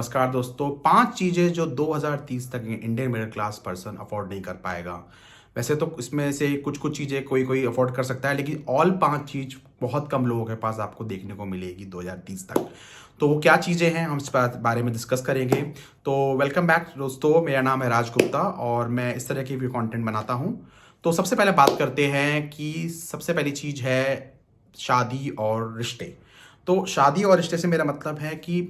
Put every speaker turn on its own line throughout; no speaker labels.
नमस्कार दोस्तों, 5 चीज़ें जो 2030 तक Indian middle class person afford नहीं कर पाएगा। वैसे तो इसमें से कुछ-कुछ चीज़ें कोई-कोई अफोर्ड कर सकता है, लेकिन ऑल 5 चीज़ बहुत कम लोगों के पास आपको देखने को मिलेगी 2030 तक। तो वो क्या चीज़ें हैं, हम इस बारे में डिस्कस करेंगे। तो वेलकम बैक दोस्तों, मेरा नाम है राज गुप्ता और मैं इस तरह की भी कंटेंट बनाता हूँ। तो सबसे पहले बात करते हैं कि सबसे पहली चीज़ है शादी और रिश्ते। तो शादी और रिश्ते से मेरा मतलब है कि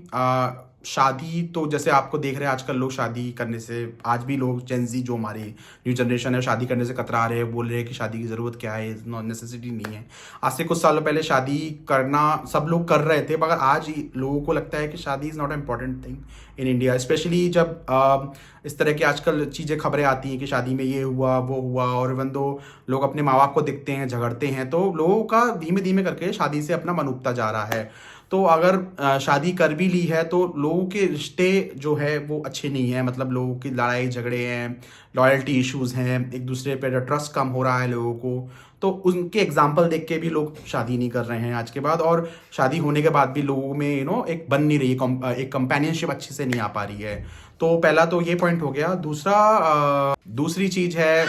शादी तो जैसे आपको देख रहे हैं आजकल लोग शादी करने से, आज भी लोग जेन ज़ी जो हमारी न्यू जनरेशन है शादी करने से कतरा रहे हैं, बोल रहे हैं कि शादी की ज़रूरत क्या है, नॉन नेसेसिटी नहीं है। आज से कुछ सालों पहले शादी करना सब लोग कर रहे थे, मगर आज लोगों को लगता है कि शादी is not a important thing in India, specially जब इस तरह की आजकल चीज़ें खबरें आती हैं कि शादी में ये हुआ वो हुआ, और इवन दो लोग अपने माँ बाप को दिखते हैं झगड़ते हैं, तो लोगों का धीमे धीमे करके शादी से अपना मन उबता जा रहा है। तो अगर शादी कर भी ली है तो लोगों के रिश्ते जो है वो अच्छे नहीं है, मतलब लोगों की लड़ाई झगड़े हैं, लॉयल्टी इश्यूज़ हैं, एक दूसरे पे ट्रस्ट कम हो रहा है लोगों को। तो उनके एग्जाम्पल देख के भी लोग शादी नहीं कर रहे हैं आज के बाद, और शादी होने के बाद भी लोगों में एक बन नहीं रही, एक कंपेनियनशिप अच्छे से नहीं आ पा रही है। तो पहला तो ये पॉइंट हो गया। दूसरी चीज़ है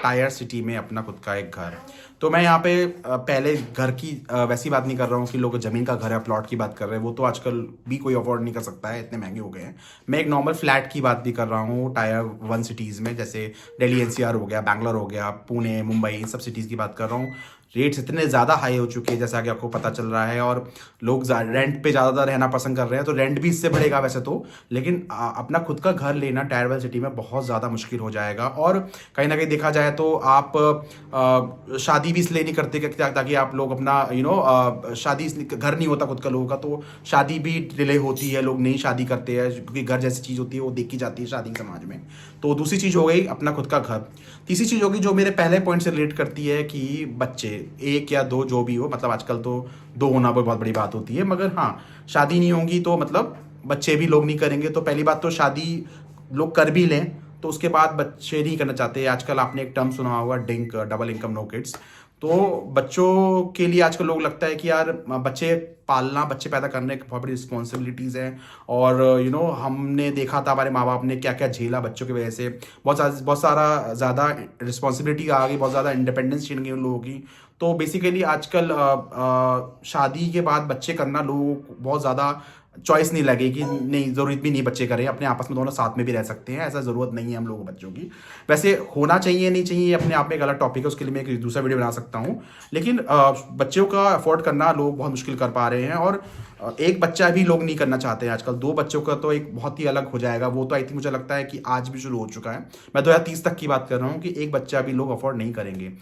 टायर सिटी में अपना खुद का एक घर। तो मैं यहाँ पे पहले घर की वैसी बात नहीं कर रहा हूँ कि लोग ज़मीन का घर है प्लॉट की बात कर रहे हैं, वो तो आजकल भी कोई अफोर्ड नहीं कर सकता है, इतने महंगे हो गए हैं। मैं एक नॉर्मल फ्लैट की बात भी कर रहा हूँ टायर 1 सिटीज़ में, जैसे दिल्ली एनसीआर हो गया, बैंगलोर हो गया, पुणे, मुंबई, इन सब सिटीज़ की बात कर रहा हूँ। रेट्स इतने ज़्यादा हाई हो चुके हैं जैसा कि आपको पता चल रहा है, और लोग रेंट पे ज़्यादातर रहना पसंद कर रहे हैं, तो रेंट भी इससे बढ़ेगा वैसे तो, लेकिन अपना खुद का घर लेना टायर 1 सिटी में बहुत ज़्यादा मुश्किल हो जाएगा। और कहीं ना कहीं देखा जाए तो आप शादी भी इसलिए नहीं करते ताकि आप लोग अपना शादी घर नहीं होता खुद का लोगों का, तो शादी भी डिले होती है, लोग नहीं शादी करते हैं क्योंकि घर जैसी चीज़ होती है वो देखी जाती है शादी समाज में। तो दूसरी चीज़ हो गई अपना खुद का घर। तीसरी चीज़ होगी जो मेरे पहले पॉइंट से रिलेट करती है कि बच्चे, एक या दो जो भी हो, मतलब आजकल तो दो होना बहुत बड़ी बात होती है, मगर हाँ, शादी नहीं होगी तो मतलब बच्चे भी लोग नहीं करेंगे। तो पहली बात तो शादी लोग कर भी लें तो उसके बाद बच्चे नहीं करना चाहते। आजकल आपने एक टर्म सुना होगा, DINK, double income no kids. तो बच्चों के लिए आजकल लोग लगता है कि यार बच्चे पालना, बच्चे पैदा करने की बहुत बड़ी रिस्पॉन्सिबिलिटीज़ हैं, और हमने देखा था हमारे माँ बाप ने क्या क्या झेला बच्चों की वजह से, बहुत सारा ज़्यादा रिस्पॉन्सिबिलिटी आ गई, बहुत ज़्यादा इंडिपेंडेंस छीन गई उन लोगों की। तो बेसिकली आजकल शादी के बाद बच्चे करना लोगों को बहुत ज़्यादा चॉइस नहीं लगेगी, नहीं ज़रूरत भी नहीं बच्चे करें, अपने आपस में दोनों साथ में भी रह सकते हैं, ऐसा ज़रूरत नहीं है हम लोगों बच्चों की। वैसे होना चाहिए नहीं चाहिए अपने आप में एक अलग टॉपिक है, उसके लिए मैं एक दूसरा वीडियो बना सकता हूँ, लेकिन बच्चों का अफोर्ड करना लोग बहुत मुश्किल कर पा रहे हैं, और एक बच्चा भी लोग नहीं करना चाहते हैं आजकल। 2 बच्चों का तो एक बहुत ही अलग हो जाएगा, वो तो आई थिंक मुझे लगता है कि आज भी शुरू हो चुका है। मैं 2030 तक की बात कर रहा हूँ कि एक बच्चा भी लोग अफोर्ड नहीं करेंगे।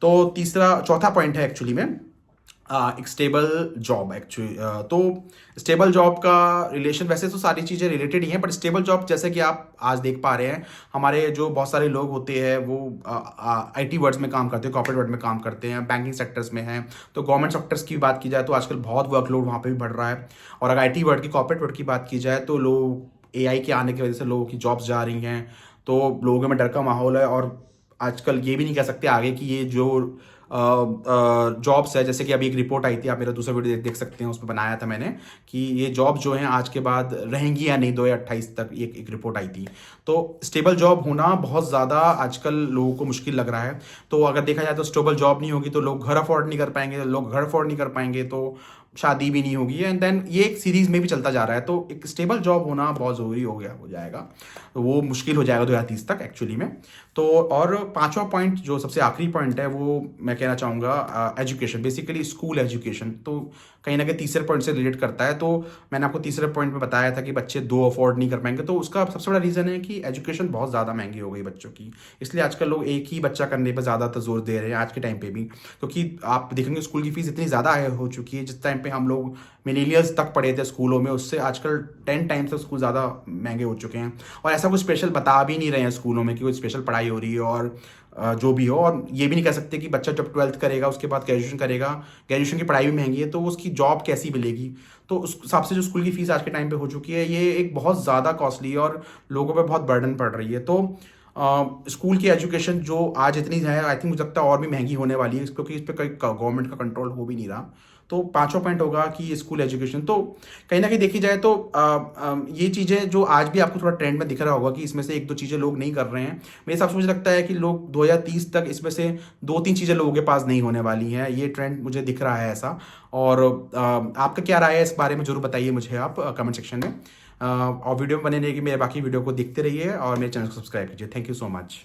तो चौथा पॉइंट है एक्चुअली में एक स्टेबल जॉब। एक्चुअली तो स्टेबल जॉब का रिलेशन, वैसे तो सारी चीज़ें रिलेटेड ही हैं, बट स्टेबल जॉब जैसे कि आप आज देख पा रहे हैं, हमारे जो बहुत सारे लोग होते हैं वो आईटी वर्ड्स में काम करते हैं, कॉर्पोरेट वर्ड में काम करते हैं, बैंकिंग सेक्टर्स में हैं। तो गवर्नमेंट सेक्टर्स की बात की जाए तो आजकल बहुत वर्कलोड वहाँ पे भी बढ़ रहा है, और अगर आईटी वर्ड की, कॉर्पोरेट वर्ड की बात की जाए तो लोग एआई के आने की वजह से लोगों की जॉब्स जा रही हैं, तो लोगों में डर का माहौल है। और आजकल ये भी नहीं कह सकते आगे कि ये जो जॉब्स है, जैसे कि अभी एक रिपोर्ट आई थी, आप मेरा दूसरा वीडियो देख सकते हैं, उसमें बनाया था मैंने कि ये जॉब जो है आज के बाद रहेंगी या नहीं, 2028 तक एक रिपोर्ट आई थी। तो स्टेबल जॉब होना बहुत ज़्यादा आजकल लोगों को मुश्किल लग रहा है। तो अगर देखा जाए तो स्टेबल जॉब नहीं होगी तो लोग घर अफोर्ड नहीं कर पाएंगे, लोग घर अफोर्ड नहीं कर पाएंगे तो शादी भी नहीं होगी, एंड देन ये एक सीरीज में भी चलता जा रहा है। तो एक स्टेबल जॉब होना बहुत ज़रूरी हो जाएगा, तो वो मुश्किल हो जाएगा 2030 तक एक्चुअली में। तो और पांचवा पॉइंट जो सबसे आखिरी पॉइंट है वो मैं कहना चाहूँगा एजुकेशन, बेसिकली स्कूल एजुकेशन। तो कहीं ना कहीं तीसरे पॉइंट से रिलेट करता है। तो मैंने आपको तीसरे पॉइंट में बताया था कि बच्चे 2 अफोर्ड नहीं कर पाएंगे, तो उसका सबसे बड़ा रीज़न है कि एजुकेशन बहुत ज़्यादा महंगी हो गई बच्चों की, इसलिए आजकल लोग एक ही बच्चा करने पर ज़्यादा जोर दे रहे हैं आज के टाइम पे भी, क्योंकि आप देखेंगे स्कूल की फीस इतनी ज़्यादा हो चुकी है। जिस टाइम पे हम लोग मिलीनियल्स तक पढ़े थे स्कूलों में, उससे आजकल 10 टाइम्स तक स्कूल ज़्यादा महंगे हो चुके हैं, और ऐसा कुछ स्पेशल बता भी नहीं रहे हैं स्कूलों में कि कोई स्पेशल पढ़ाई हो रही है, और जो भी हो। और ये भी नहीं कह सकते कि बच्चा जब 12th करेगा उसके बाद ग्रेजुएशन करेगा, ग्रेजुएशन की पढ़ाई भी महंगी है, तो उसकी जॉब कैसी मिलेगी। तो उस हिसाब से जो स्कूल की फीस आज के टाइम पे हो चुकी है, ये एक बहुत ज़्यादा कॉस्टली है और लोगों पे बहुत बर्डन पड़ रही है। तो स्कूल की एजुकेशन जो आज इतनी है, आई थिंक मुझे लगता है और भी महंगी होने वाली है, क्योंकि इस पर कोई गवर्नमेंट का कंट्रोल हो भी नहीं रहा। तो पाँचों पॉइंट होगा कि स्कूल एजुकेशन। तो कहीं ना कहीं देखी जाए तो ये चीज़ें जो आज भी आपको थोड़ा ट्रेंड में दिख रहा होगा कि इसमें से एक दो चीज़ें लोग नहीं कर रहे हैं, मेरे हिसाब से मुझे लगता है कि लोग 2030 तक इसमें से दो तीन चीज़ें लोगों के पास नहीं होने वाली हैं। ये ट्रेंड मुझे दिख रहा है ऐसा। और आपका क्या राय है इस बारे में, जरूर बताइए मुझे आप कमेंट सेक्शन में। और वीडियो में बने रहिए कि मेरे बाकी वीडियो को देखते रहिए और मेरे चैनल को सब्सक्राइब कीजिए। Thank you so much.